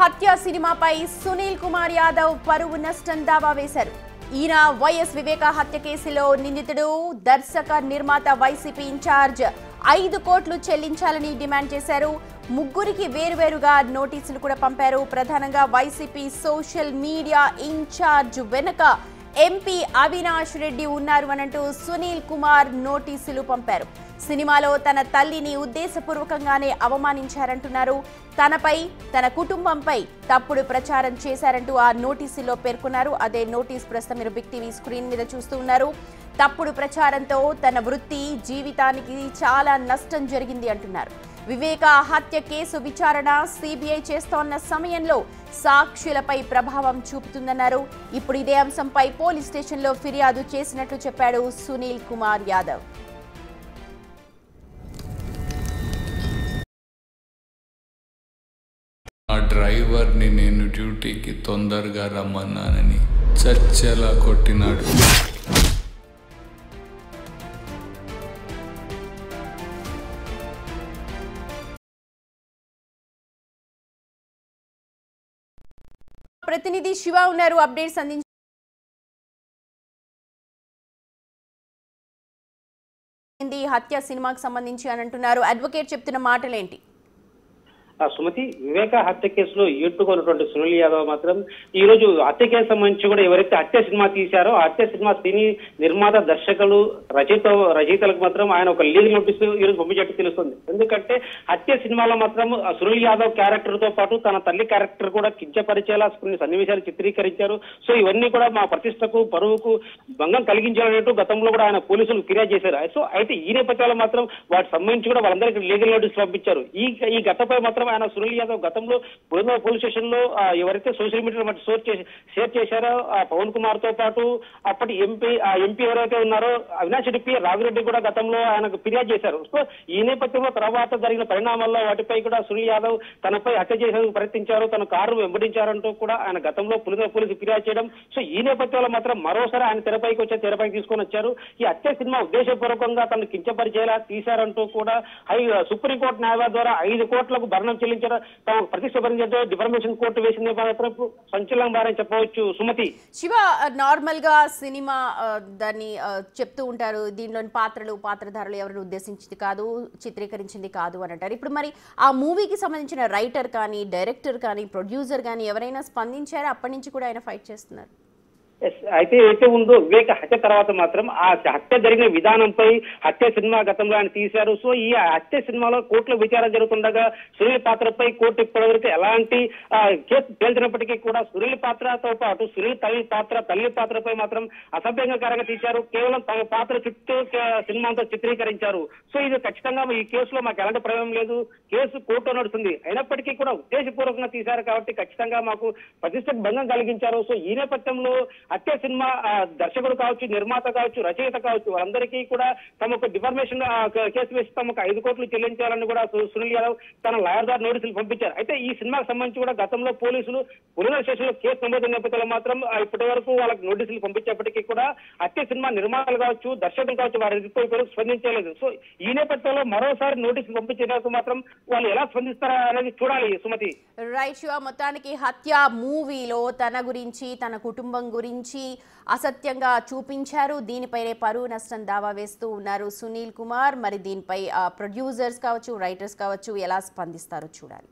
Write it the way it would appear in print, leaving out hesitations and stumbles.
హత్య సినిమాపై సునీల్ కుమార్ యాదవ్ పరువు నష్టం దావా వేశారు. ఈయన వైఎస్ వివేక హత్య కేసులో నిందితుడు, దర్శక నిర్మాత వైసీపీ ఇన్ఛార్జ్ 5 కోట్లు చెల్లించాలని డిమాండ్ చేశారు. ముగ్గురికి వేరువేరుగా నోటీసులు కూడా పంపారు. ప్రధానంగా వైసీపీ సోషల్ మీడియా ఇన్ఛార్జ్ వెనుక ఎంపీ అవినాష్ రెడ్డి ఉన్నారు అనంటూ సునీల్ కుమార్ నోటీసులు పంపారు. సినిమాలో తన తల్లిని ఉద్దేశపూర్వకంగానే అవమానించారంటున్నారు. తనపై, తన కుటుంబంపై తప్పుడు ప్రచారం చేశారంటూ ఆ నోటీసులో పేర్కొన్నారు. అదే నోటీస్ ప్రస్తుతం మీరు బిగ్ టీవీ స్క్రీన్ మీద చూస్తూ ఉన్నారు. తప్పుడు ప్రచారంతో తన వృత్తి, జీవితానికి చాలా నష్టం జరిగింది అంటున్నారు. వివేక హత్య కేసు విచారణ సిబిఐ చేస్తోన్న సమయంలో సాక్షులపై ప్రభావం చూపుతుందన్నారు. ఇప్పుడు ఇదే అంశంపై పోలీస్ స్టేషన్లో ఫిర్యాదు చేసినట్లు చెప్పాడు సునీల్ కుమార్ యాదవ్. ఆ డ్రైవర్ని నేను డ్యూటీకి తొందరగా రమ్మన్నానని చచ్చేలా కొట్టినాడు. ప్రతినిధి శివ ఉన్నారు, అప్డేట్స్ అందించారు. హత్య సినిమాకి సంబంధించి అని అంటున్నారు. అడ్వకేట్ చెప్తున్న మాటలేంటి? సుమతి, వివేక హత్య కేసులో ఎట్టుకున్నటువంటి సునీల్ యాదవ్ మాత్రం ఈ రోజు హత్య కేసు సంబంధించి కూడా ఎవరైతే హత్య సినిమా తీశారో ఆ హత్య సినిమా సినీ నిర్మాత, దర్శకులు, రచయితలకు మాత్రం ఆయన ఒక లీగల్ నోటీస్ ఈ రోజు పంపించేట్టు తెలుస్తుంది. ఎందుకంటే హత్య సినిమాలో మాత్రం సునీల్ యాదవ్ క్యారెక్టర్ తో పాటు తన తల్లి క్యారెక్టర్ కూడా కించపరిచేలా కొన్ని సన్నివేశాలు చిత్రీకరించారు. సో ఇవన్నీ కూడా మా ప్రతిష్టకు, పరువుకు భంగం కలిగించాలనేట్టు గతంలో కూడా ఆయన పోలీసులకు ఫిర్యాదు చేశారు. సో అయితే ఈ నేపథ్యంలో మాత్రం వాటికి సంబంధించి కూడా వాళ్ళందరికీ లీగల్ నోటీస్ పంపించారు. ఈ ఘటనపై మాత్రం ఆయన సునీల్ యాదవ్ గతంలో పోలీస్ స్టేషన్ లో ఎవరైతే సోషల్ మీడియాలో షేర్ చేశారో పవన్ కుమార్ తో పాటు అప్పటి ఎంపీ ఎవరైతే ఉన్నారో అవినాష్ రెడ్డి, రాఘురెడ్డి కూడా గతంలో ఆయనకు ఫిర్యాదు చేశారు. సో ఈ నేపథ్యంలో తర్వాత జరిగిన పరిణామాల్లో వాటిపై కూడా సునీల్ యాదవ్ తనపై హత్య చేసేందుకు ప్రయత్నించారు, తన కారు వెంబడించారంటూ కూడా ఆయన గతంలో పోలీసు ఫిర్యాదు చేయడం. సో ఈ నేపథ్యంలో మాత్రం మరోసారి ఆయన తెరపైకి తీసుకొని వచ్చారు. ఈ హత్య సినిమా ఉద్దేశపూర్వకంగా తనను కించపరిచేలా తీశారంటూ కూడా సుప్రీంకోర్టు న్యాయవాది ద్వారా 5 కోట్లకు భరణం చెల్లించడం, తమ ప్రతిష్ట భరించడంతో డిఫర్మేషన్ కోర్టు వేసిన సంచలనం బారని చెప్పవచ్చు. సుమతి, శివ, నార్మల్ గా సినిమా దాన్ని చెప్తూ ఉంటారు, దీనిలోని పాత్రధారులు ఎవరిని ఉద్దేశించింది కాదు, చిత్రీకరించింది కాదు అని అంటారు. ఇప్పుడు మరి ఆ మూవీకి సంబంధించిన రైటర్ కానీ, డైరెక్టర్ కానీ, ప్రొడ్యూసర్ కానీ ఎవరైనా స్పందించారా? అప్పటి నుంచి కూడా ఆయన ఫైట్ చేస్తున్నారు. అయితే ఏదైతే ఉందో వివేక హత్య తర్వాత మాత్రం ఆ హత్య జరిగిన విధానంపై హత్య సినిమా గతంలో ఆయన తీశారు. సో ఈ హత్య సినిమాలో కోర్టులో విచారణ జరుగుతుండగా సునీల్ పాత్రపై కోర్టు ఇప్పటివరకు ఎలాంటి కేసు తేల్చినప్పటికీ కూడా సునీల్ పాత్రతో పాటు సునీల్ తల్లి పాత్రపై మాత్రం అసభ్యంగా తీశారు. కేవలం తమ పాత్ర చుట్టూ సినిమాతో చిత్రీకరించారు. సో ఇది ఖచ్చితంగా ఈ కేసులో మాకు ఎలాంటి ప్రయోజనం లేదు, కేసు కోర్టు నడుస్తుంది, అయినప్పటికీ కూడా ఉద్దేశపూర్వకంగా తీశారు కాబట్టి ఖచ్చితంగా మాకు ప్రతిష్టకు భంగం కలిగించారు. సో ఈ నేపథ్యంలో హత్య సినిమా దర్శకుడు కావచ్చు, నిర్మాత కావచ్చు, రచయిత కావచ్చు, వాళ్ళందరికీ కూడా తమకు డిఫర్మేషన్ కేసు వేసి తమకు 5 కోట్లు చెల్లించాలని కూడా సునీల్ యాదవ్ తన లాయర్ ద్వారా నోటీసులు పంపించారు. అయితే ఈ సినిమాకు సంబంధించి కూడా గతంలో పోలీసులు పులివెందుల స్టేషన్ లో కేసు నమోదు నేపథ్యంలో మాత్రం ఇప్పటి వరకు వాళ్ళకి నోటీసులు పంపించేప్పటికీ కూడా హత్య సినిమా నిర్మాతలు కావచ్చు, దర్శకులు కావచ్చు, వారి స్పందించలేదు. సో ఈ నేపథ్యంలో మరోసారి నోటీసులు పంపించేందుకు మాత్రం వాళ్ళు ఎలా స్పందిస్తారా అనేది చూడాలి. సుమతి, రైట్ శివ, మొత్తానికి హత్య మూవీలో తన గురించి, తన కుటుంబం గురించి అసత్యంగా చూపించారు. దీనిపైనే పరువు నష్టం దావా వేస్తూ ఉన్నారు సునీల్ కుమార్. మరి దీనిపై ప్రొడ్యూసర్స్ కావచ్చు, రైటర్స్ కావచ్చు ఎలా స్పందిస్తారో చూడాలి.